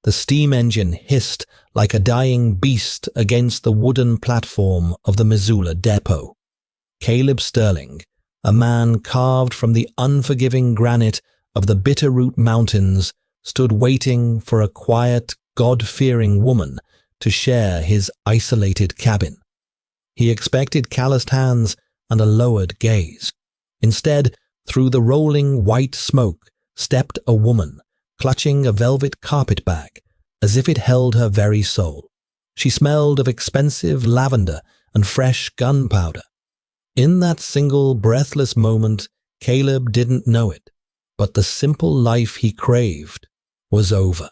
The steam engine hissed like a dying beast against the wooden platform of the Missoula depot. Caleb Sterling, a man carved from the unforgiving granite of the Bitterroot Mountains, stood waiting for a quiet, God-fearing woman to share his isolated cabin. He expected calloused hands and a lowered gaze. Instead, through the rolling white smoke stepped a woman, clutching a velvet carpetbag, as if it held her very soul. She smelled of expensive lavender and fresh gunpowder. In that single breathless moment, Caleb didn't know it, but the simple life he craved was over.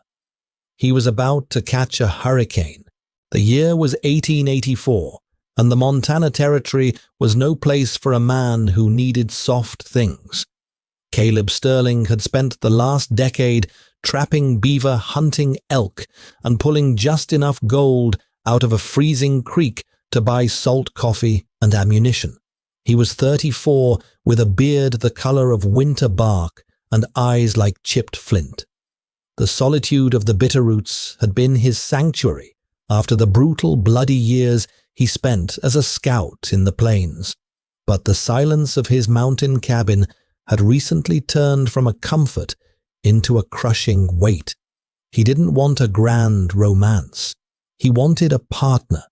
He was about to catch a hurricane. The year was 1884, and the Montana Territory was no place for a man who needed soft things. Caleb Sterling had spent the last decade trapping beaver, hunting elk, and pulling just enough gold out of a freezing creek to buy salt coffee and ammunition. He was 34, with a beard the color of winter bark and eyes like chipped flint. The solitude of the Bitterroots had been his sanctuary after the brutal, bloody years he spent as a scout in the plains. But the silence of his mountain cabin had recently turned from a comfort into a crushing weight. He didn't want a grand romance. He wanted a partner,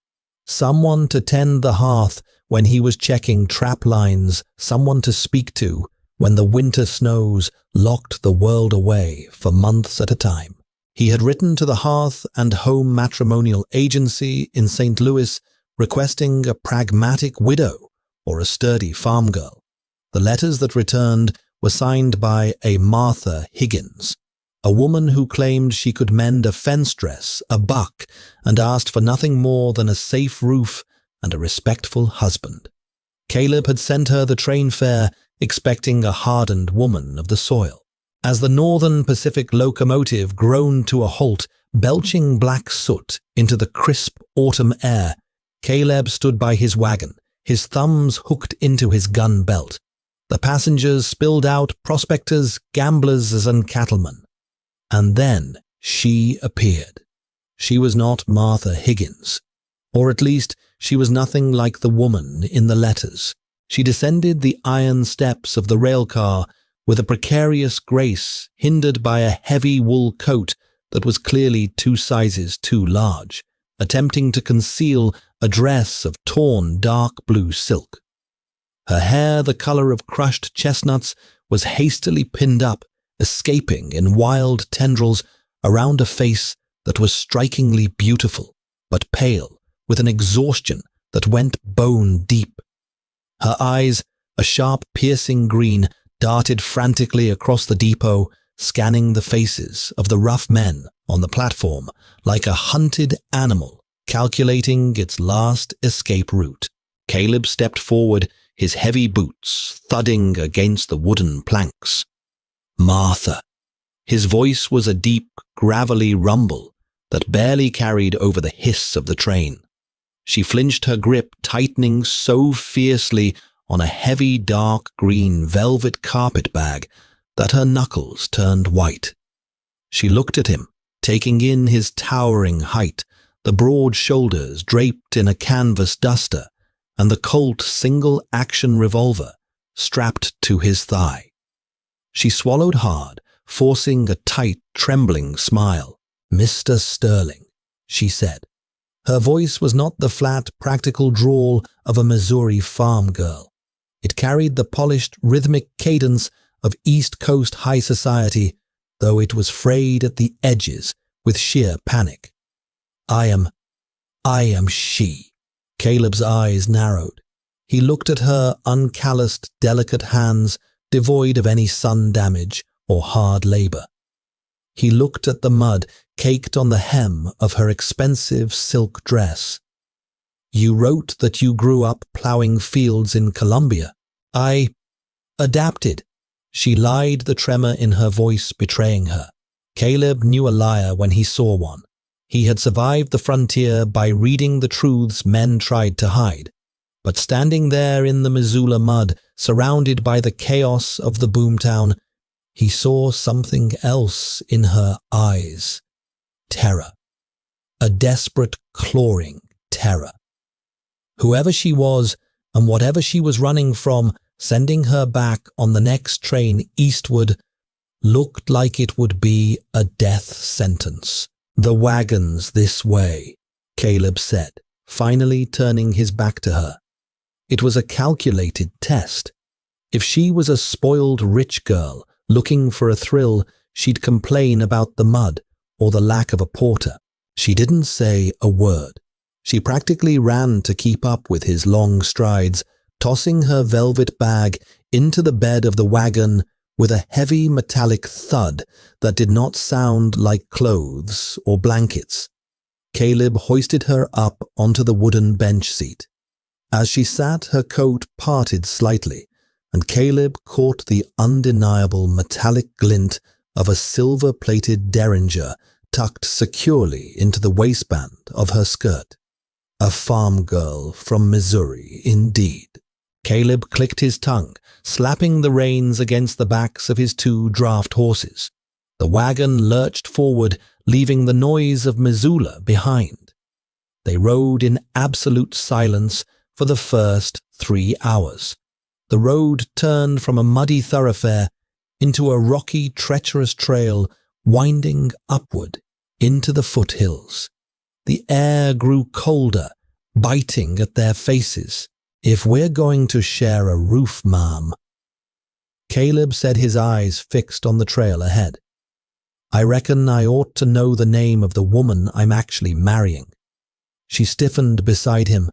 someone to tend the hearth when he was checking trap lines, someone to speak to when the winter snows locked the world away for months at a time. He had written to the Hearth and Home Matrimonial Agency in St. Louis requesting a pragmatic widow or a sturdy farm girl. The letters that returned were signed by a Martha Higgins, a woman who claimed she could mend a fence dress, a buck, and asked for nothing more than a safe roof and a respectful husband. Caleb had sent her the train fare, expecting a hardened woman of the soil. As the Northern Pacific locomotive groaned to a halt, belching black soot into the crisp autumn air, Caleb stood by his wagon, his thumbs hooked into his gun belt. The passengers spilled out, prospectors, gamblers, and cattlemen. And then she appeared. She was not Martha Higgins, or at least she was nothing like the woman in the letters. She descended the iron steps of the railcar with a precarious grace, hindered by a heavy wool coat that was clearly 2 sizes too large, attempting to conceal a dress of torn dark blue silk. Her hair, the color of crushed chestnuts, was hastily pinned up, escaping in wild tendrils around a face that was strikingly beautiful, but pale, with an exhaustion that went bone deep. Her eyes, a sharp, piercing green, darted frantically across the depot, scanning the faces of the rough men on the platform like a hunted animal calculating its last escape route. Caleb stepped forward, his heavy boots thudding against the wooden planks. Martha. His voice was a deep, gravelly rumble that barely carried over the hiss of the train. She flinched, her grip tightening so fiercely on a heavy dark green velvet carpetbag that her knuckles turned white. She looked at him, taking in his towering height, the broad shoulders draped in a canvas duster, and the Colt single-action revolver strapped to his thigh. She swallowed hard, forcing a tight, trembling smile. "Mr. Sterling," she said. Her voice was not the flat, practical drawl of a Missouri farm girl. It carried the polished, rhythmic cadence of East Coast high society, though it was frayed at the edges with sheer panic. I am she." Caleb's eyes narrowed. He looked at her uncalloused, delicate hands, devoid of any sun damage or hard labor. He looked at the mud caked on the hem of her expensive silk dress. "You wrote that you grew up plowing fields in Colombia." "I adapted." She lied, the tremor in her voice betraying her. Caleb knew a liar when he saw one. He had survived the frontier by reading the truths men tried to hide. But standing there in the Missoula mud, surrounded by the chaos of the boomtown, he saw something else in her eyes. terror. A desperate, clawing terror. Whoever she was and whatever she was running from, sending her back on the next train eastward, looked like it would be a death sentence. "The wagon's this way," Caleb said, finally turning his back to her. It was a calculated test. If she was a spoiled rich girl looking for a thrill, she'd complain about the mud or the lack of a porter. She didn't say a word. She practically ran to keep up with his long strides, tossing her velvet bag into the bed of the wagon with a heavy metallic thud that did not sound like clothes or blankets. Caleb hoisted her up onto the wooden bench seat. As she sat, her coat parted slightly, and Caleb caught the undeniable metallic glint of a silver-plated derringer tucked securely into the waistband of her skirt. A farm girl from Missouri, indeed. Caleb clicked his tongue, slapping the reins against the backs of his 2 draft horses. The wagon lurched forward, leaving the noise of Missoula behind. They rode in absolute silence for the first 3 hours. The road turned from a muddy thoroughfare into a rocky, treacherous trail winding upward into the foothills. The air grew colder, biting at their faces. "If we're going to share a roof, ma'am." Caleb said, his eyes fixed on the trail ahead. "I reckon I ought to know the name of the woman I'm actually marrying." She stiffened beside him.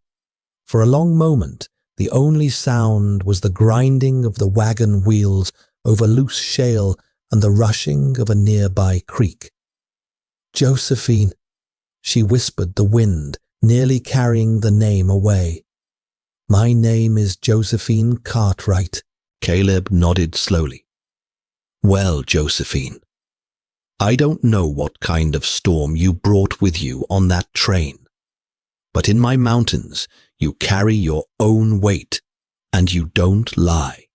For a long moment, the only sound was the grinding of the wagon wheels over loose shale and the rushing of a nearby creek. "Josephine," she whispered the wind, nearly carrying the name away. "My name is Josephine Cartwright." Caleb nodded slowly. "Well, Josephine, I don't know what kind of storm you brought with you on that train, but in my mountains you carry your own weight, and you don't lie.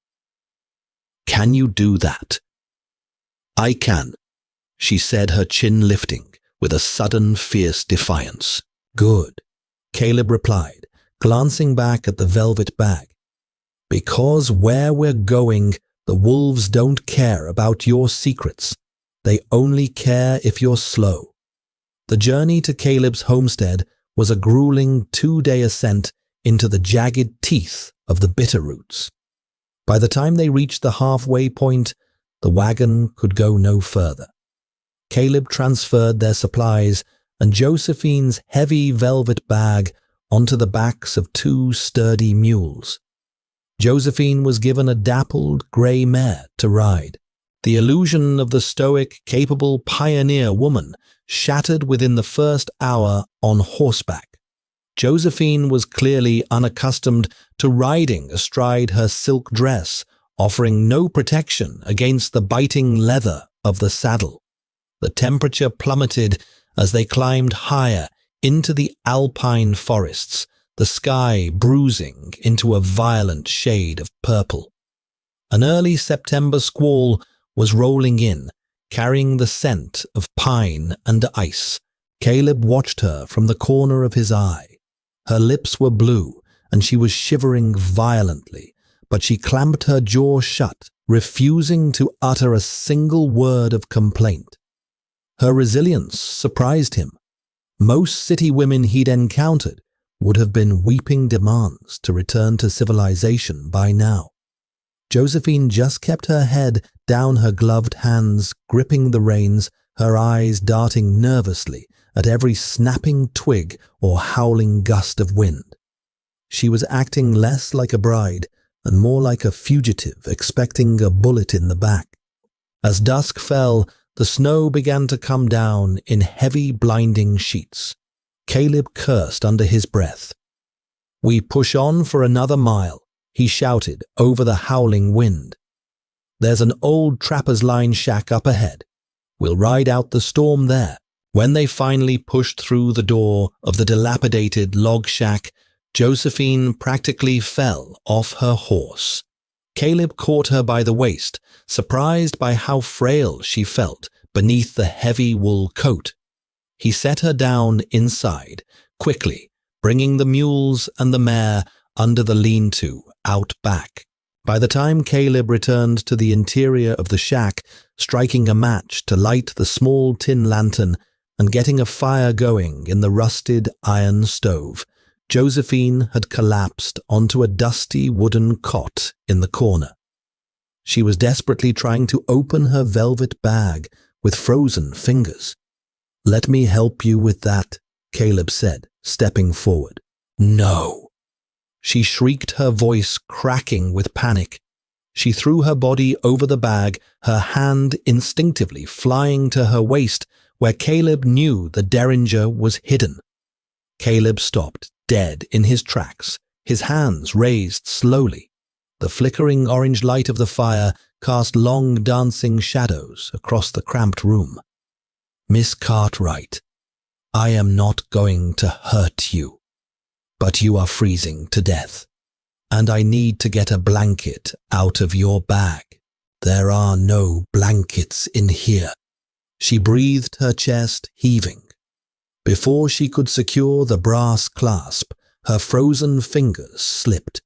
Can you do that?" "I can," she said, her chin lifting with a sudden fierce defiance. "Good," Caleb replied, glancing back at the velvet bag. "Because where we're going, the wolves don't care about your secrets. They only care if you're slow." The journey to Caleb's homestead was a grueling 2-day ascent into the jagged teeth of the bitterroots. By the time they reached the halfway point, the wagon could go no further. Caleb transferred their supplies and Josephine's heavy velvet bag onto the backs of 2 sturdy mules. Josephine was given a dappled grey mare to ride. The illusion of the stoic, capable pioneer woman shattered within the first hour on horseback. Josephine was clearly unaccustomed to riding astride her silk dress, offering no protection against the biting leather of the saddle. The temperature plummeted as they climbed higher into the alpine forests, the sky bruising into a violent shade of purple. An early September squall was rolling in, carrying the scent of pine and ice. Caleb watched her from the corner of his eye. Her lips were blue, and she was shivering violently, but she clamped her jaw shut, refusing to utter a single word of complaint. Her resilience surprised him. Most city women he'd encountered would have been weeping demands to return to civilization by now. Josephine just kept her head down, her gloved hands gripping the reins, her eyes darting nervously at every snapping twig or howling gust of wind. She was acting less like a bride and more like a fugitive expecting a bullet in the back. As dusk fell, the snow began to come down in heavy, blinding sheets. Caleb cursed under his breath. "We push on for another mile," he shouted over the howling wind. "There's an old trapper's line shack up ahead. We'll ride out the storm there." When they finally pushed through the door of the dilapidated log shack, Josephine practically fell off her horse. Caleb caught her by the waist, surprised by how frail she felt beneath the heavy wool coat. He set her down inside, quickly, bringing the mules and the mare under the lean-to, out back. By the time Caleb returned to the interior of the shack, striking a match to light the small tin lantern and getting a fire going in the rusted iron stove, Josephine had collapsed onto a dusty wooden cot in the corner. She was desperately trying to open her velvet bag with frozen fingers. "Let me help you with that," Caleb said, stepping forward. "No." She shrieked, her voice cracking with panic. She threw her body over the bag, her hand instinctively flying to her waist, where Caleb knew the derringer was hidden. Caleb stopped, dead in his tracks, his hands raised slowly. The flickering orange light of the fire cast long dancing shadows across the cramped room. "Miss Cartwright, I am not going to hurt you, but you are freezing to death, and I need to get a blanket out of your bag. There are no blankets in here." She breathed, her chest heaving. Before she could secure the brass clasp, her frozen fingers slipped.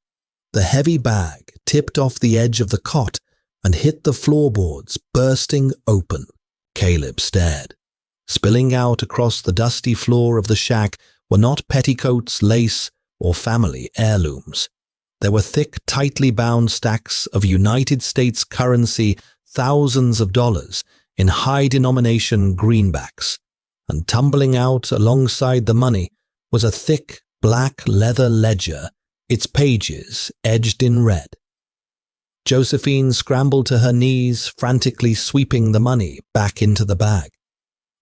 The heavy bag tipped off the edge of the cot and hit the floorboards, bursting open. Caleb stared. Spilling out across the dusty floor of the shack were not petticoats, lace, or family heirlooms. There were thick, tightly bound stacks of United States currency, thousands of dollars, in high-denomination greenbacks, and tumbling out alongside the money was a thick, black leather ledger, its pages edged in red. Josephine scrambled to her knees, frantically sweeping the money back into the bag.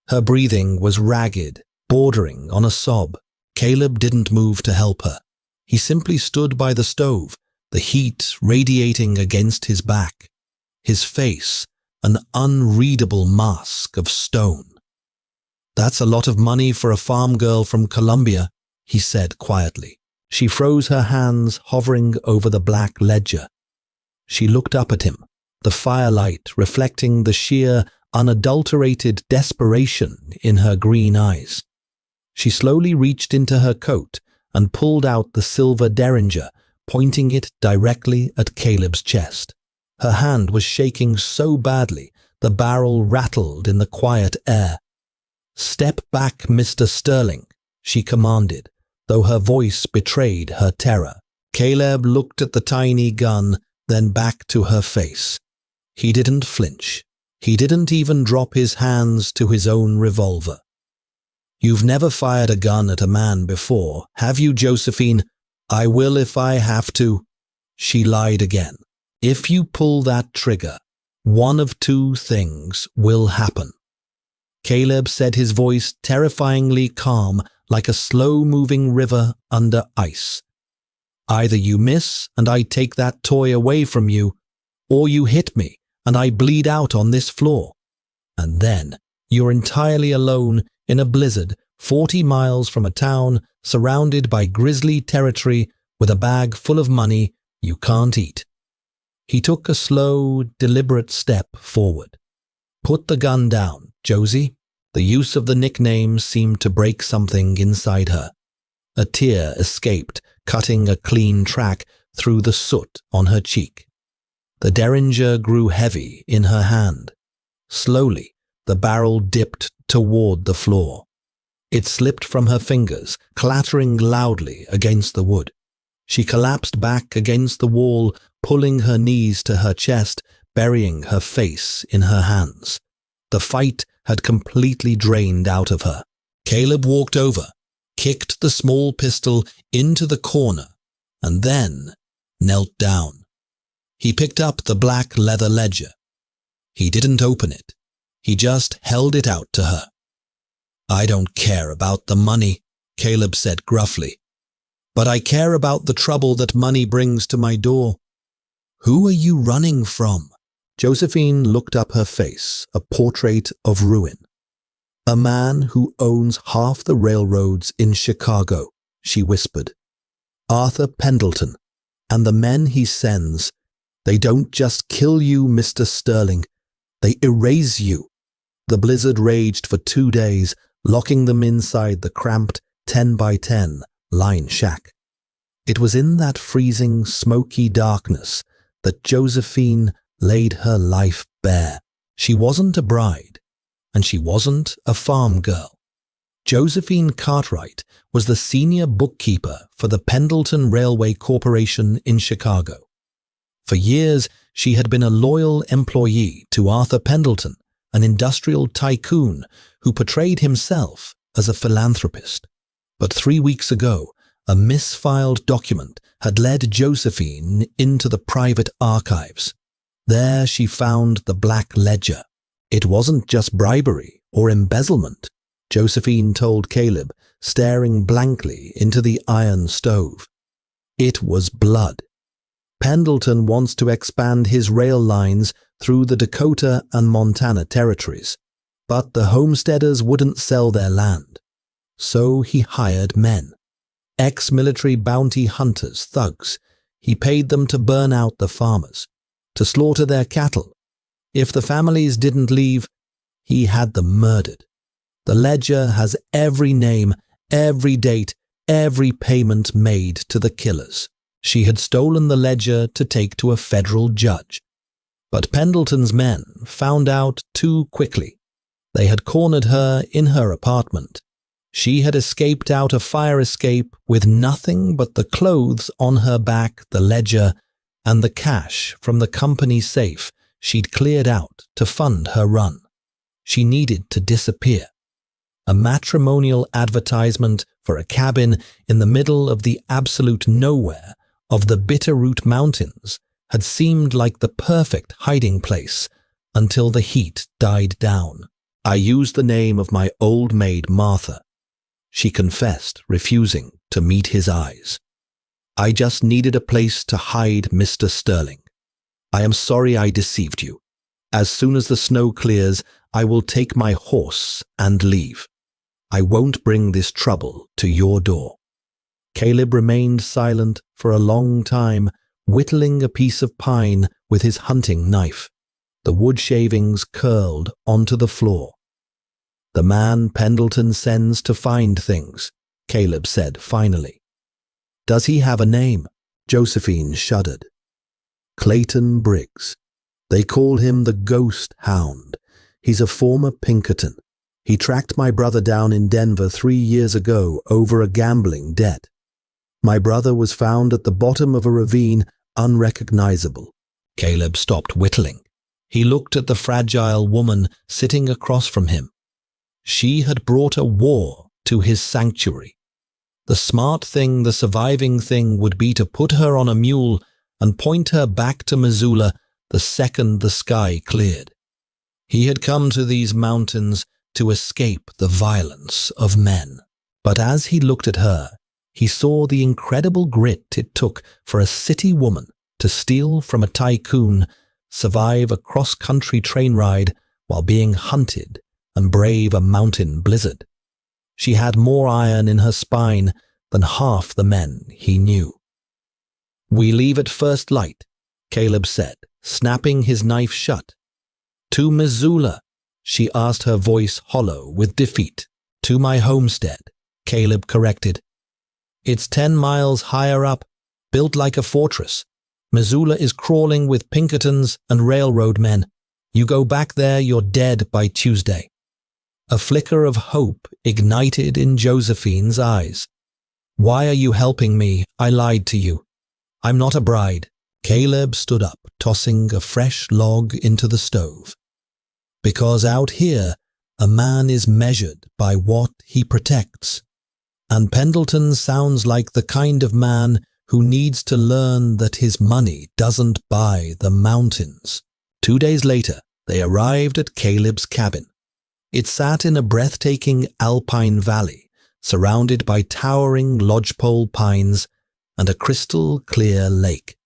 Her breathing was ragged, bordering on a sob. Caleb didn't move to help her. He simply stood by the stove, the heat radiating against his back, his face an unreadable mask of stone. "That's a lot of money for a farm girl from Colombia," he said quietly. She froze, her hands hovering over the black ledger. She looked up at him, the firelight reflecting the sheer, unadulterated desperation in her green eyes. She slowly reached into her coat and pulled out the silver derringer, pointing it directly at Caleb's chest. Her hand was shaking so badly the barrel rattled in the quiet air. "Step back, Mr. Sterling," she commanded, though her voice betrayed her terror. Caleb looked at the tiny gun, then back to her face. He didn't flinch. He didn't even drop his hands to his own revolver. "You've never fired a gun at a man before, have you, Josephine?" "I will if I have to." She lied again. "If you pull that trigger, one of two things will happen." Caleb said, his voice terrifyingly calm, like a slow-moving river under ice. "Either you miss and I take that toy away from you, or you hit me and I bleed out on this floor. And then you're entirely alone in a blizzard 40 miles from a town surrounded by grizzly territory with a bag full of money you can't eat." He took a slow, deliberate step forward. "Put the gun down, Josie." The use of the nickname seemed to break something inside her. A tear escaped, cutting a clean track through the soot on her cheek. The derringer grew heavy in her hand. Slowly, the barrel dipped toward the floor. It slipped from her fingers, clattering loudly against the wood. She collapsed back against the wall, pulling her knees to her chest, burying her face in her hands. The fight had completely drained out of her. Caleb walked over, kicked the small pistol into the corner, and then knelt down. He picked up the black leather ledger. He didn't open it. He just held it out to her. "I don't care about the money," Caleb said gruffly, "but I care about the trouble that money brings to my door." "Who are you running from?" Josephine looked up, her face a portrait of ruin. "A man who owns half the railroads in Chicago," she whispered. "Arthur Pendleton, and the men he sends, they don't just kill you, Mr. Sterling, they erase you." The blizzard raged for 2 days, locking them inside the cramped 10 by 10 line shack. It was in that freezing, smoky darkness that Josephine laid her life bare. She wasn't a bride, and she wasn't a farm girl. Josephine Cartwright was the senior bookkeeper for the Pendleton Railway Corporation in Chicago. For years, she had been a loyal employee to Arthur Pendleton, an industrial tycoon who portrayed himself as a philanthropist. But 3 weeks ago, a misfiled document had led Josephine into the private archives. There she found the black ledger. It wasn't just bribery or embezzlement, Josephine told Caleb, staring blankly into the iron stove. It was blood. Pendleton wants to expand his rail lines through the Dakota and Montana territories, but the homesteaders wouldn't sell their land. So he hired men. Ex-military bounty hunters, thugs. He paid them to burn out the farmers, to slaughter their cattle. If the families didn't leave, he had them murdered. The ledger has every name, every date, every payment made to the killers. She had stolen the ledger to take to a federal judge. But Pendleton's men found out too quickly. They had cornered her in her apartment. She had escaped out a fire escape with nothing but the clothes on her back, the ledger, and the cash from the company safe she'd cleared out to fund her run. She needed to disappear. A matrimonial advertisement for a cabin in the middle of the absolute nowhere of the Bitterroot Mountains had seemed like the perfect hiding place until the heat died down. I used the name of my old maid Martha. She confessed, refusing to meet his eyes. I just needed a place to hide Mr. Sterling. I am sorry I deceived you. As soon as the snow clears, I will take my horse and leave. I won't bring this trouble to your door. Caleb remained silent for a long time, whittling a piece of pine with his hunting knife. The wood shavings curled onto the floor. The man Pendleton sends to find things, Caleb said finally. Does he have a name? Josephine shuddered. Clayton Briggs. They call him the Ghost Hound. He's a former Pinkerton. He tracked my brother down in Denver 3 years ago over a gambling debt. My brother was found at the bottom of a ravine, unrecognizable. Caleb stopped whittling. He looked at the fragile woman sitting across from him. She had brought a war to his sanctuary. The smart thing, the surviving thing, would be to put her on a mule and point her back to Missoula the second the sky cleared. He had come to these mountains to escape the violence of men. But as he looked at her, he saw the incredible grit it took for a city woman to steal from a tycoon, survive a cross-country train ride while being hunted, and brave a mountain blizzard. She had more iron in her spine than half the men he knew. We leave at first light, Caleb said, snapping his knife shut. To Missoula, she asked, her voice hollow with defeat. To my homestead, Caleb corrected. It's 10 miles higher up, built like a fortress. Missoula is crawling with Pinkertons and railroad men. You go back there, you're dead by Tuesday. A flicker of hope ignited in Josephine's eyes. Why are you helping me? I lied to you. I'm not a bride. Caleb stood up, tossing a fresh log into the stove. Because out here, a man is measured by what he protects. And Pendleton sounds like the kind of man who needs to learn that his money doesn't buy the mountains. 2 days later, they arrived at Caleb's cabin. It sat in a breathtaking alpine valley, surrounded by towering lodgepole pines and a crystal-clear lake.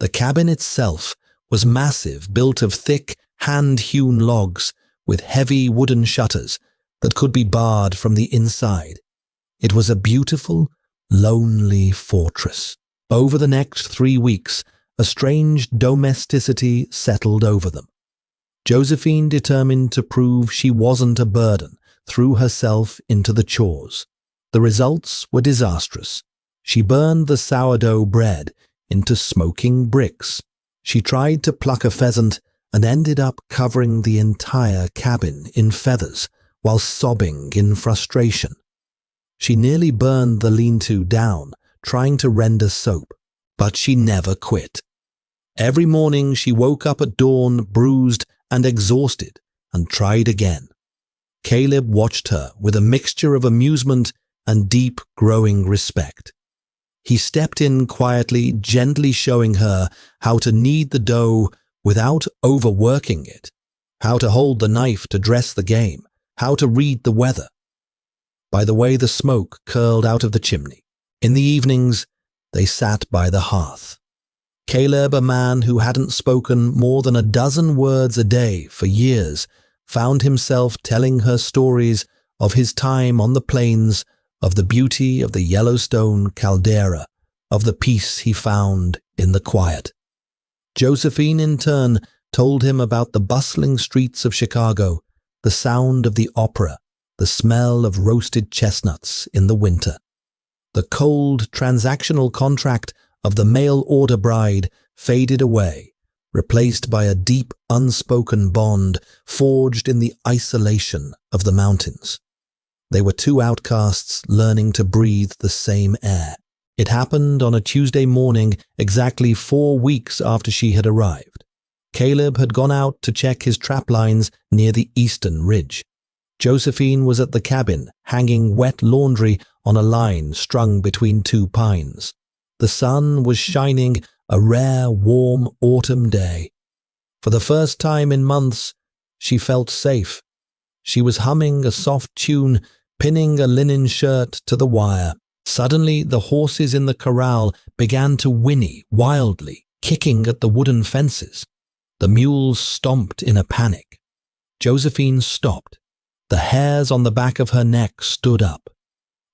The cabin itself was massive, built of thick, hand-hewn logs with heavy wooden shutters that could be barred from the inside. It was a beautiful, lonely fortress. Over the next 3 weeks, a strange domesticity settled over them. Josephine determined to prove she wasn't a burden, threw herself into the chores. The results were disastrous. She burned the sourdough bread into smoking bricks. She tried to pluck a pheasant and ended up covering the entire cabin in feathers while sobbing in frustration. She nearly burned the lean-to down, trying to render soap, but she never quit. Every morning she woke up at dawn, bruised and exhausted, and tried again. Caleb watched her with a mixture of amusement and deep, growing respect. He stepped in quietly, gently showing her how to knead the dough without overworking it, how to hold the knife to dress the game, how to read the weather. By the way the smoke curled out of the chimney. In the evenings, they sat by the hearth. Caleb, a man who hadn't spoken more than a dozen words a day for years, found himself telling her stories of his time on the plains, of the beauty of the Yellowstone caldera, of the peace he found in the quiet. Josephine, in turn, told him about the bustling streets of Chicago, the sound of the opera, the smell of roasted chestnuts in the winter. The cold, transactional contract of the mail-order bride faded away, replaced by a deep, unspoken bond forged in the isolation of the mountains. They were two outcasts learning to breathe the same air. It happened on a Tuesday morning, exactly 4 weeks after she had arrived. Caleb had gone out to check his trap lines near the eastern ridge. Josephine was at the cabin, hanging wet laundry on a line strung between 2 pines. The sun was shining, a rare, warm autumn day. For the first time in months, she felt safe. She was humming a soft tune, pinning a linen shirt to the wire. Suddenly, the horses in the corral began to whinny wildly, kicking at the wooden fences. The mules stomped in a panic. Josephine stopped. The hairs on the back of her neck stood up.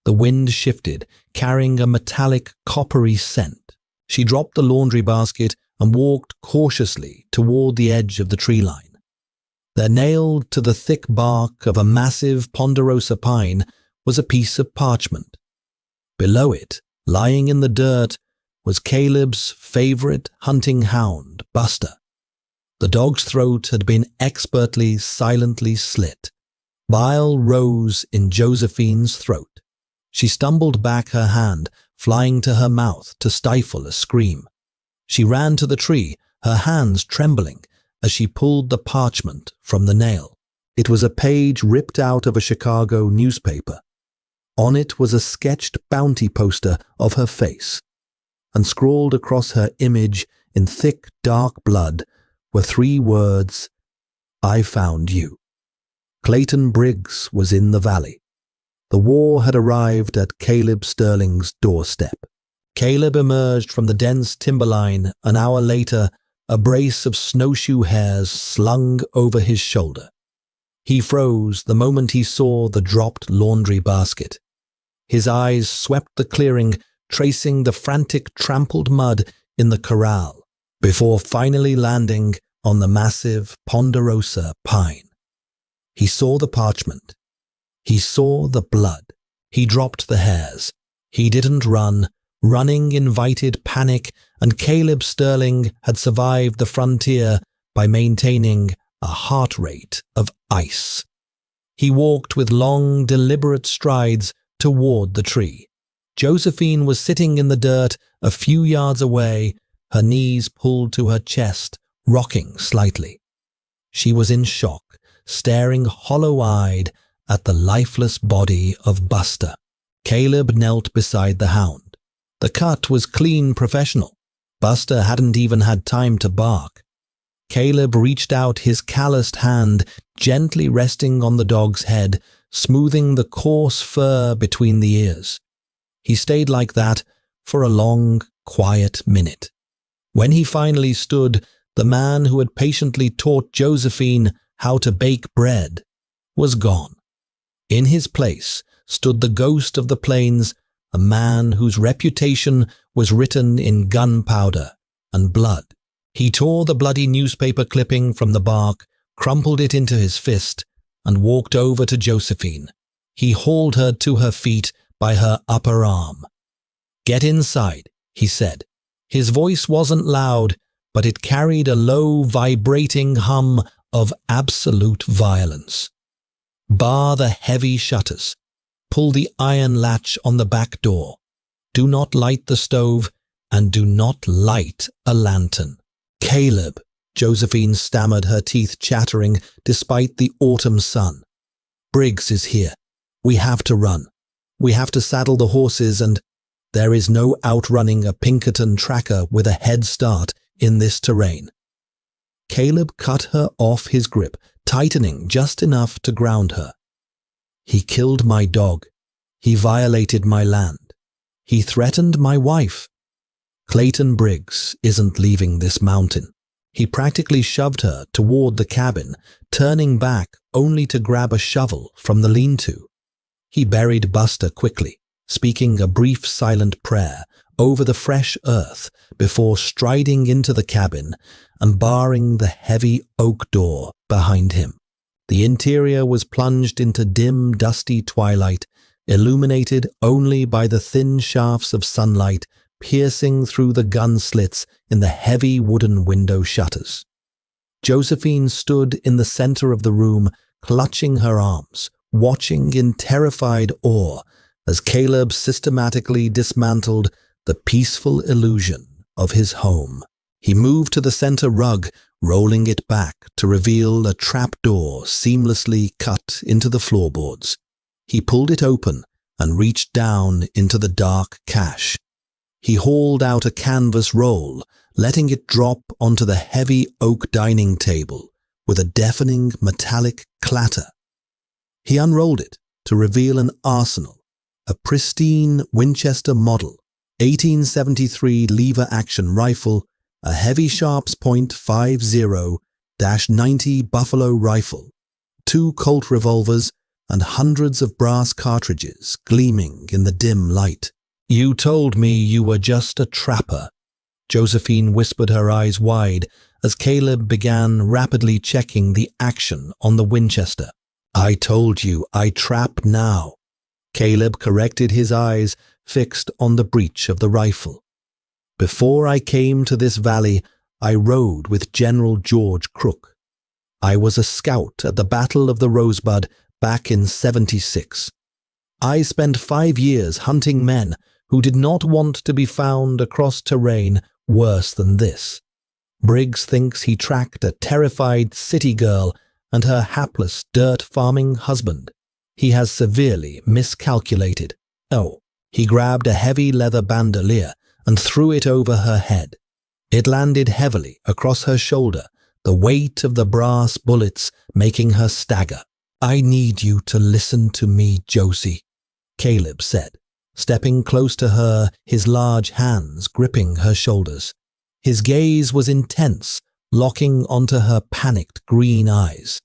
The wind shifted, carrying a metallic, coppery scent. She dropped the laundry basket and walked cautiously toward the edge of the tree line. There, nailed to the thick bark of a massive ponderosa pine, was a piece of parchment. Below it, lying in the dirt, was Caleb's favorite hunting hound, Buster. The dog's throat had been expertly, silently slit. Bile rose in Josephine's throat. She stumbled back, her hand flying to her mouth to stifle a scream. She ran to the tree, her hands trembling as she pulled the parchment from the nail. It was a page ripped out of a Chicago newspaper. On it was a sketched bounty poster of her face, and scrawled across her image in thick, dark blood were 3 words, "I found you." Clayton Briggs was in the valley. The war had arrived at Caleb Sterling's doorstep. Caleb emerged from the dense timberline an hour later, a brace of snowshoe hares slung over his shoulder. He froze the moment he saw the dropped laundry basket. His eyes swept the clearing, tracing the frantic trampled mud in the corral, before finally landing on the massive ponderosa pine. He saw the parchment. He saw the blood. He dropped the hares. He didn't run. Running invited panic, and Caleb Sterling had survived the frontier by maintaining a heart rate of ice. He walked with long, deliberate strides toward the tree. Josephine was sitting in the dirt a few yards away, her knees pulled to her chest, rocking slightly. She was in shock, staring hollow-eyed at the lifeless body of Buster. Caleb knelt beside the hound. The cut was clean, professional. Buster hadn't even had time to bark. Caleb reached out his calloused hand, gently resting on the dog's head, smoothing the coarse fur between the ears. He stayed like that for a long, quiet minute. When he finally stood, the man who had patiently taught Josephine how to bake bread was gone. In his place stood the ghost of the plains, a man whose reputation was written in gunpowder and blood. He tore the bloody newspaper clipping from the bark, crumpled it into his fist, and walked over to Josephine. He hauled her to her feet by her upper arm. "Get inside," he said. His voice wasn't loud, but it carried a low, vibrating hum of absolute violence. "Bar the heavy shutters. Pull the iron latch on the back door. Do not light the stove, and do not light a lantern." "Caleb," Josephine stammered, her teeth chattering despite the autumn sun. "Briggs is here. We have to run. We have to saddle the horses, and there is no outrunning a Pinkerton tracker with a head start in this terrain." Caleb cut her off his grip, tightening just enough to ground her. "He killed my dog. He violated my land. He threatened my wife. Clayton Briggs isn't leaving this mountain." He practically shoved her toward the cabin, turning back only to grab a shovel from the lean-to. He buried Buster quickly, speaking a brief silent prayer over the fresh earth before striding into the cabin and barring the heavy oak door behind him. The interior was plunged into dim, dusty twilight, illuminated only by the thin shafts of sunlight piercing through the gun slits in the heavy wooden window shutters. Josephine stood in the center of the room, clutching her arms, watching in terrified awe as Caleb systematically dismantled the peaceful illusion of his home. He moved to the center rug, rolling it back to reveal a trapdoor seamlessly cut into the floorboards. He pulled it open and reached down into the dark cache. He hauled out a canvas roll, letting it drop onto the heavy oak dining table with a deafening metallic clatter. He unrolled it to reveal an arsenal, a pristine Winchester model, 1873 lever-action rifle, a heavy Sharps .50-90 Buffalo rifle, 2 Colt revolvers, and hundreds of brass cartridges gleaming in the dim light. "You told me you were just a trapper," Josephine whispered, her eyes wide, as Caleb began rapidly checking the action on the Winchester. "I told you I trap now." Caleb corrected, his eyes fixed on the breech of the rifle. "Before I came to this valley, I rode with General George Crook. I was a scout at the Battle of the Rosebud back in '76. I spent 5 years hunting men who did not want to be found across terrain worse than this. Briggs thinks he tracked a terrified city girl and her hapless dirt-farming husband. He has severely miscalculated. Oh, he grabbed a heavy leather bandolier and threw it over her head. It landed heavily across her shoulder, the weight of the brass bullets making her stagger. "I need you to listen to me, Josie," Caleb said, stepping close to her, his large hands gripping her shoulders. His gaze was intense, locking onto her panicked green eyes.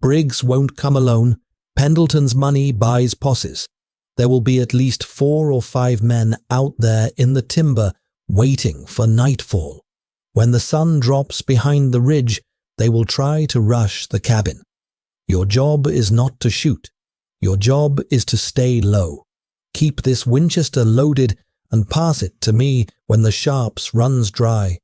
"Briggs won't come alone. Pendleton's money buys posses. There will be at least 4 or 5 men out there in the timber waiting for nightfall. When the sun drops behind the ridge, they will try to rush the cabin. Your job is not to shoot. Your job is to stay low. Keep this Winchester loaded and pass it to me when the Sharps runs dry.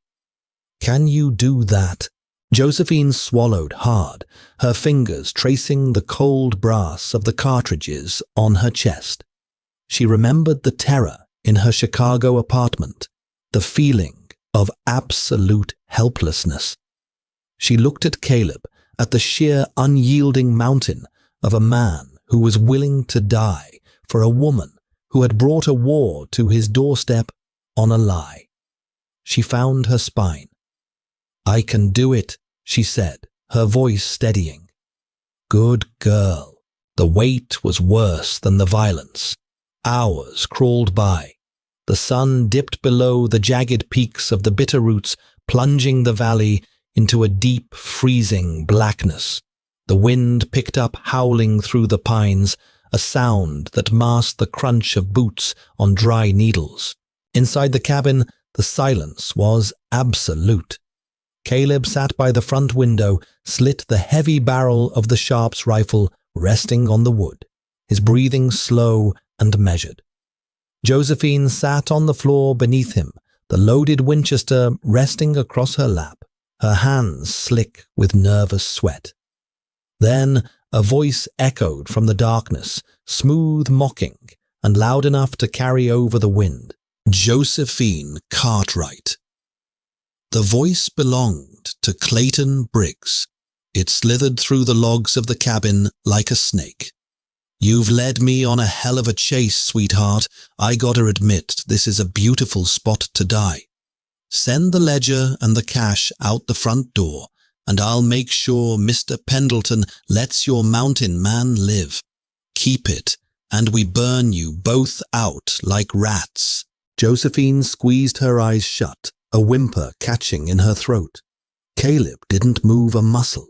Can you do that?" Josephine swallowed hard, her fingers tracing the cold brass of the cartridges on her chest. She remembered the terror in her Chicago apartment, the feeling of absolute helplessness. She looked at Caleb, at the sheer unyielding mountain of a man who was willing to die for a woman who had brought a war to his doorstep on a lie. She found her spine. "I can do it," she said, her voice steadying. "Good girl." The weight was worse than the violence. Hours crawled by. The sun dipped below the jagged peaks of the Bitterroots, plunging the valley into a deep, freezing blackness. The wind picked up howling through the pines, a sound that masked the crunch of boots on dry needles. Inside the cabin, the silence was absolute. Caleb sat by the front window, slit the heavy barrel of the Sharp's rifle resting on the wood, his breathing slow and measured. Josephine sat on the floor beneath him, the loaded Winchester resting across her lap, her hands slick with nervous sweat. Then a voice echoed from the darkness, smooth, mocking, and loud enough to carry over the wind. Josephine Cartwright. The voice belonged to Clayton Briggs. It slithered through the logs of the cabin like a snake. "You've led me on a hell of a chase, sweetheart. I gotta admit, this is a beautiful spot to die. Send the ledger and the cash out the front door, and I'll make sure Mr. Pendleton lets your mountain man live. Keep it, and we burn you both out like rats." Josephine squeezed her eyes shut, a whimper catching in her throat. Caleb didn't move a muscle.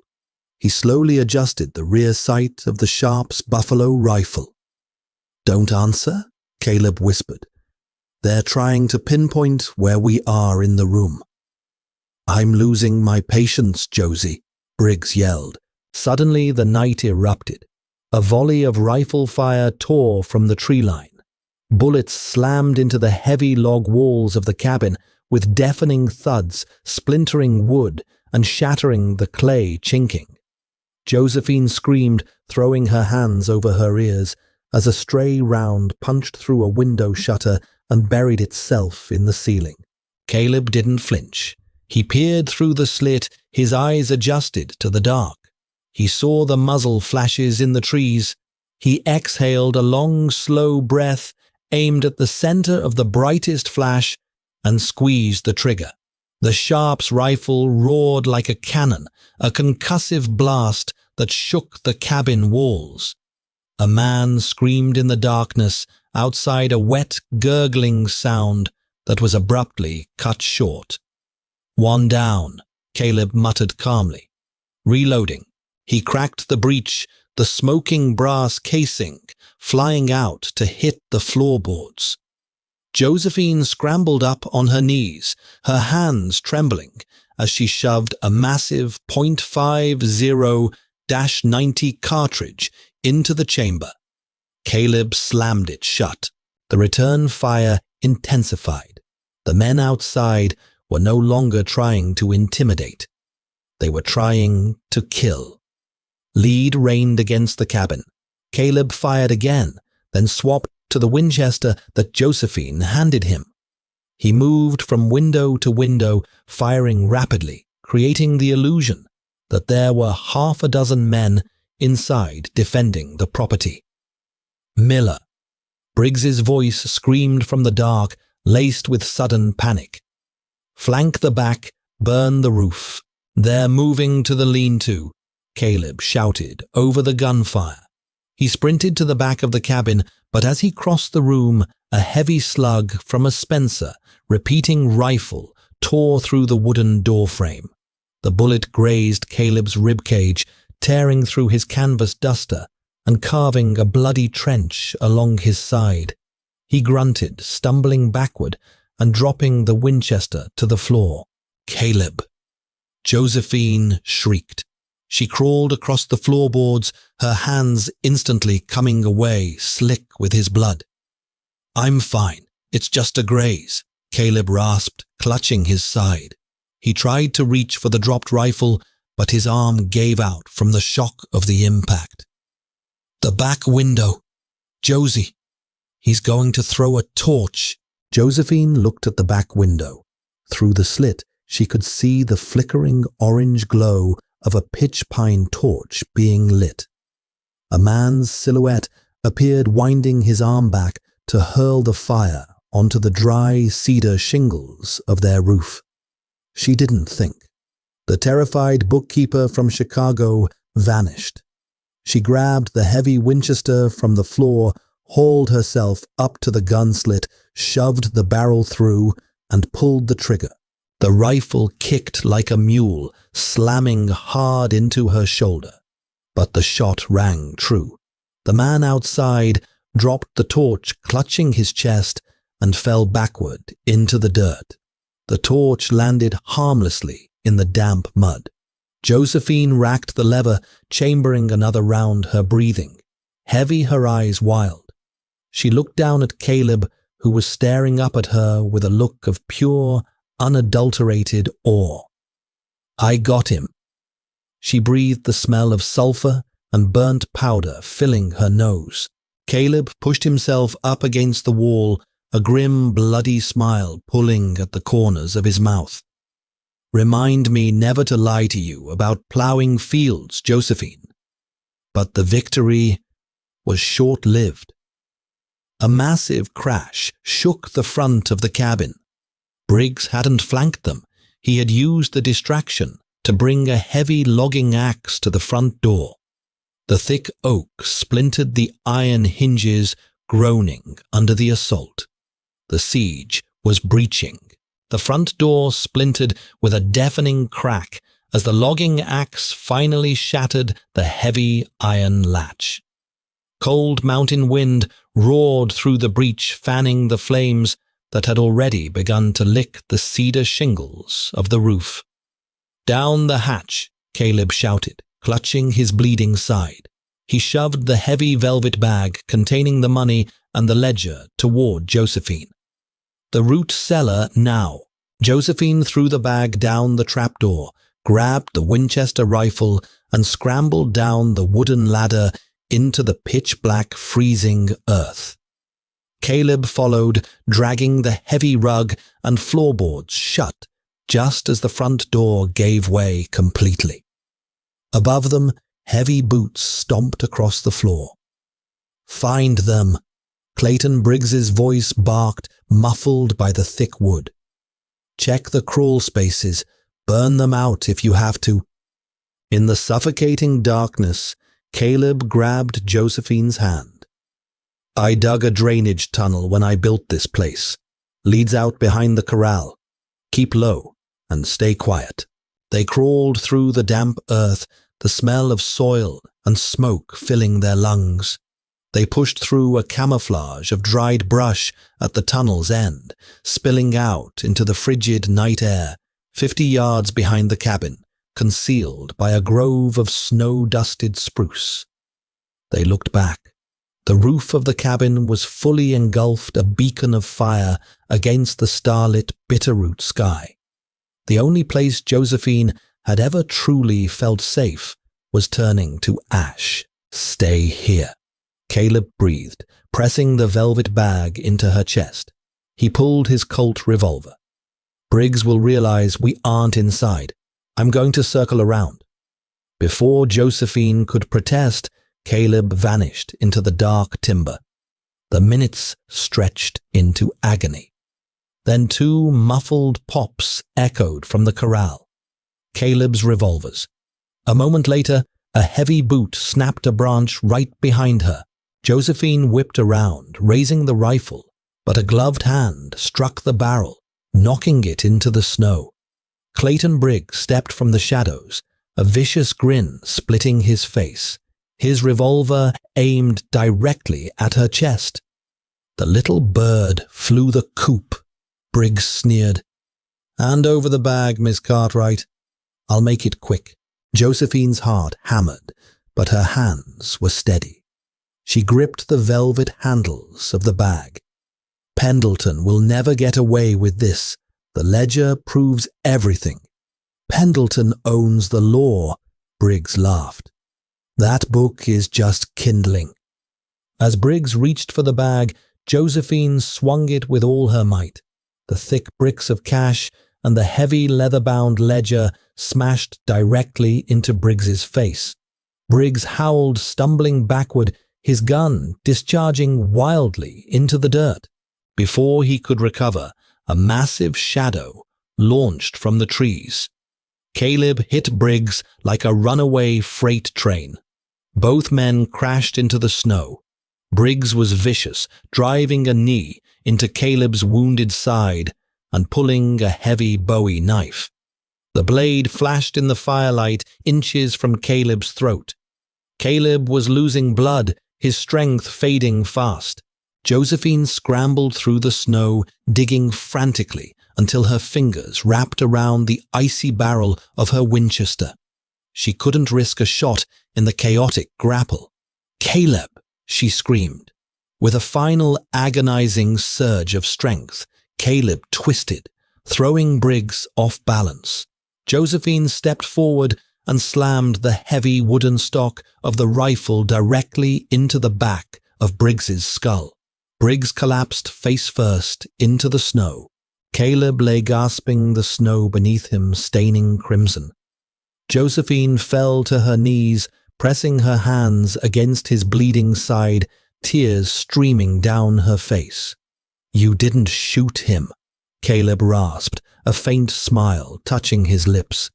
He slowly adjusted the rear sight of the Sharp's buffalo rifle. "Don't answer," Caleb whispered. "They're trying to pinpoint where we are in the room." "I'm losing my patience, Josie," Briggs yelled. Suddenly the night erupted. A volley of rifle fire tore from the tree line. Bullets slammed into the heavy log walls of the cabin with deafening thuds, splintering wood and shattering the clay chinking. Josephine screamed, throwing her hands over her ears, as a stray round punched through a window shutter and buried itself in the ceiling. Caleb didn't flinch. He peered through the slit, his eyes adjusted to the dark. He saw the muzzle flashes in the trees. He exhaled a long, slow breath, aimed at the center of the brightest flash, and squeezed the trigger. The Sharp's rifle roared like a cannon, a concussive blast that shook the cabin walls. A man screamed in the darkness outside, a wet, gurgling sound that was abruptly cut short. "One down," Caleb muttered calmly. Reloading, he cracked the breech, the smoking brass casing flying out to hit the floorboards. Josephine scrambled up on her knees, her hands trembling, as she shoved a massive .50-90 cartridge into the chamber. Caleb slammed it shut. The return fire intensified. The men outside were no longer trying to intimidate. They were trying to kill. Lead rained against the cabin. Caleb fired again, then swapped to the Winchester that Josephine handed him. He moved from window to window, firing rapidly, creating the illusion that there were half a dozen men inside defending the property. "Miller!" Briggs's voice screamed from the dark, laced with sudden panic. "Flank the back, burn the roof. They're moving to the lean-to," Caleb shouted over the gunfire. He sprinted to the back of the cabin, but as he crossed the room, a heavy slug from a Spencer, repeating rifle, tore through the wooden doorframe. The bullet grazed Caleb's ribcage, tearing through his canvas duster and carving a bloody trench along his side. He grunted, stumbling backward and dropping the Winchester to the floor. "Caleb!" Josephine shrieked. She crawled across the floorboards, her hands instantly coming away, slick with his blood. "I'm fine. It's just a graze," Caleb rasped, clutching his side. He tried to reach for the dropped rifle, but his arm gave out from the shock of the impact. "The back window. Josie. He's going to throw a torch." Josephine looked at the back window. Through the slit, she could see the flickering orange glow of a pitch pine torch being lit. A man's silhouette appeared, winding his arm back to hurl the fire onto the dry cedar shingles of their roof. She didn't think. The terrified bookkeeper from Chicago vanished. She grabbed the heavy Winchester from the floor, hauled herself up to the gun slit, shoved the barrel through, and pulled the trigger. The rifle kicked like a mule, slamming hard into her shoulder. But the shot rang true. The man outside dropped the torch, clutching his chest, and fell backward into the dirt. The torch landed harmlessly in the damp mud. Josephine racked the lever, chambering another round her breathing, heavy, her eyes wild. She looked down at Caleb, who was staring up at her with a look of pure, unadulterated awe. "I got him." She breathed the smell of sulfur and burnt powder filling her nose. Caleb pushed himself up against the wall, a grim, bloody smile pulling at the corners of his mouth. "Remind me never to lie to you about plowing fields, Josephine." But the victory was short-lived. A massive crash shook the front of the cabin. Briggs hadn't flanked them. He had used the distraction to bring a heavy logging axe to the front door. The thick oak splintered the iron hinges, groaning under the assault. The siege was breaching. The front door splintered with a deafening crack as the logging axe finally shattered the heavy iron latch. Cold mountain wind roared through the breach, fanning the flames that had already begun to lick the cedar shingles of the roof. "Down the hatch," Caleb shouted, clutching his bleeding side. He shoved the heavy velvet bag containing the money and the ledger toward Josephine. The root cellar now. Josephine threw the bag down the trapdoor, grabbed the Winchester rifle, and scrambled down the wooden ladder into the pitch-black, freezing earth. Caleb followed, dragging the heavy rug and floorboards shut just as the front door gave way completely. Above them, heavy boots stomped across the floor. "Find them," Clayton Briggs's voice barked, muffled by the thick wood. "Check the crawl spaces. Burn them out if you have to." In the suffocating darkness, Caleb grabbed Josephine's hand. "I dug a drainage tunnel when I built this place. Leads out behind the corral. Keep low and stay quiet." They crawled through the damp earth, the smell of soil and smoke filling their lungs. They pushed through a camouflage of dried brush at the tunnel's end, spilling out into the frigid night air, 50 yards behind the cabin, concealed by a grove of snow-dusted spruce. They looked back. The roof of the cabin was fully engulfed, a beacon of fire against the starlit Bitterroot sky. The only place Josephine had ever truly felt safe was turning to ash. "Stay here," Caleb breathed, pressing the velvet bag into her chest. He pulled his Colt revolver. "Briggs will realize we aren't inside. I'm going to circle around." Before Josephine could protest, Caleb vanished into the dark timber. The minutes stretched into agony. Then 2 muffled pops echoed from the corral. Caleb's revolvers. A moment later, a heavy boot snapped a branch right behind her. Josephine whipped around, raising the rifle, but a gloved hand struck the barrel, knocking it into the snow. Clayton Briggs stepped from the shadows, a vicious grin splitting his face, his revolver aimed directly at her chest. "The little bird flew the coop," Briggs sneered. "Hand over the bag, Miss Cartwright. I'll make it quick." Josephine's heart hammered, but her hands were steady. She gripped the velvet handles of the bag. "Pendleton will never get away with this. The ledger proves everything." "Pendleton owns the law," Briggs laughed. "That book is just kindling." As Briggs reached for the bag, Josephine swung it with all her might. The thick bricks of cash and the heavy leather-bound ledger smashed directly into Briggs's face. Briggs howled, stumbling backward, his gun discharging wildly into the dirt. Before he could recover, a massive shadow launched from the trees. Caleb hit Briggs like a runaway freight train. Both men crashed into the snow. Briggs was vicious, driving a knee into Caleb's wounded side and pulling a heavy Bowie knife. The blade flashed in the firelight inches from Caleb's throat. Caleb was losing blood, his strength fading fast. Josephine scrambled through the snow, digging frantically until her fingers wrapped around the icy barrel of her Winchester. She couldn't risk a shot in the chaotic grapple. "Caleb!" she screamed. With a final agonizing surge of strength, Caleb twisted, throwing Briggs off balance. Josephine stepped forward and slammed the heavy wooden stock of the rifle directly into the back of Briggs's skull. Briggs collapsed face first into the snow. Caleb lay gasping, the snow beneath him staining crimson. Josephine fell to her knees, pressing her hands against his bleeding side, tears streaming down her face. "You didn't shoot him," Caleb rasped, a faint smile touching his lips.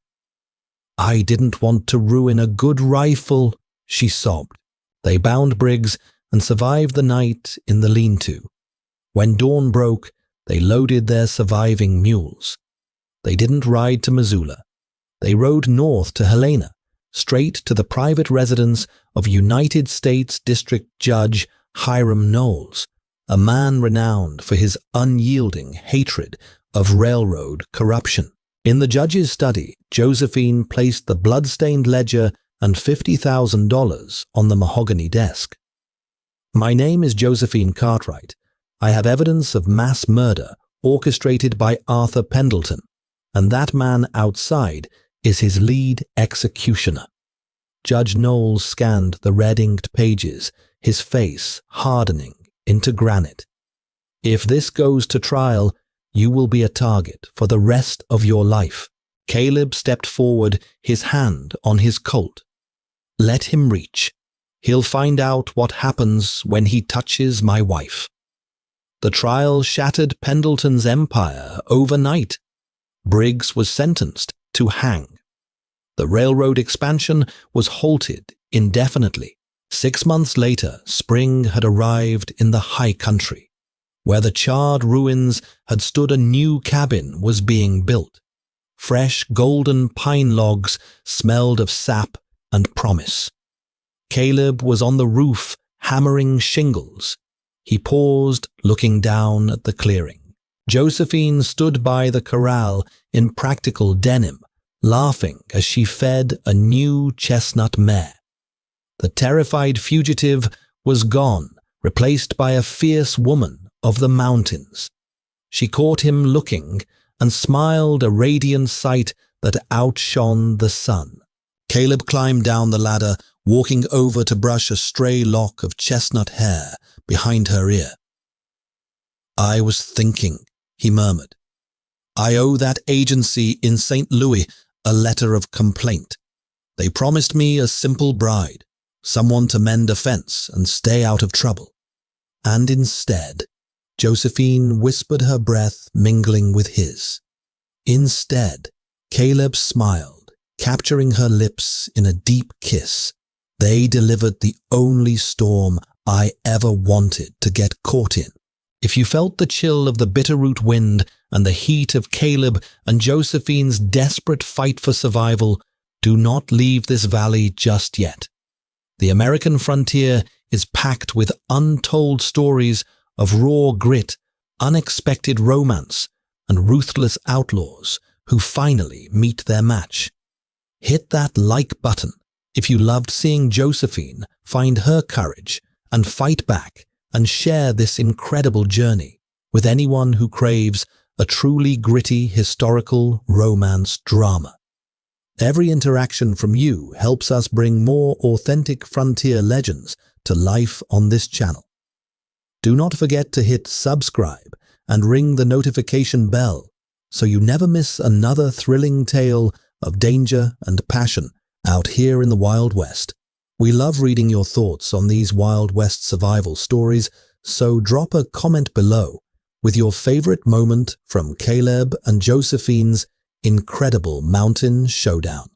"I didn't want to ruin a good rifle," she sobbed. They bound Briggs and survived the night in the lean-to. When dawn broke, they loaded their surviving mules. They didn't ride to Missoula. They rode north to Helena, straight to the private residence of United States District Judge Hiram Knowles, a man renowned for his unyielding hatred of railroad corruption. In the judge's study, Josephine placed the blood-stained ledger and $50,000 on the mahogany desk. "My name is Josephine Cartwright. I have evidence of mass murder orchestrated by Arthur Pendleton, and that man outside is his lead executioner." Judge Knowles scanned the red-inked pages, his face hardening into granite. "If this goes to trial, you will be a target for the rest of your life." Caleb stepped forward, his hand on his Colt. "Let him reach. He'll find out what happens when he touches my wife." The trial shattered Pendleton's empire overnight. Briggs was sentenced to hang. The railroad expansion was halted indefinitely. 6 months later, spring had arrived in the high country. Where the charred ruins had stood, a new cabin was being built. Fresh golden pine logs smelled of sap and promise. Caleb was on the roof, hammering shingles. He paused, looking down at the clearing. Josephine stood by the corral in practical denim, laughing as she fed a new chestnut mare. The terrified fugitive was gone, replaced by a fierce woman of the mountains. She caught him looking and smiled, a radiant sight that outshone the sun. Caleb climbed down the ladder, walking over to brush a stray lock of chestnut hair behind her ear. "I was thinking," he murmured. "I owe that agency in St. Louis a letter of complaint. They promised me a simple bride, someone to mend a fence and stay out of trouble. And instead," Josephine whispered, her breath mingling with his. "Instead," Caleb smiled, capturing her lips in a deep kiss. "They delivered the only storm I ever wanted to get caught in." If you felt the chill of the bitterroot wind and the heat of Caleb and Josephine's desperate fight for survival, do not leave this valley just yet. The American frontier is packed with untold stories of raw grit, unexpected romance, and ruthless outlaws who finally meet their match. Hit that like button if you loved seeing Josephine find her courage and fight back, and share this incredible journey with anyone who craves a truly gritty historical romance drama. Every interaction from you helps us bring more authentic frontier legends to life on this channel. Do not forget to hit subscribe and ring the notification bell so you never miss another thrilling tale of danger and passion out here in the Wild West. We love reading your thoughts on these Wild West survival stories, so drop a comment below with your favorite moment from Caleb and Josephine's incredible mountain showdown.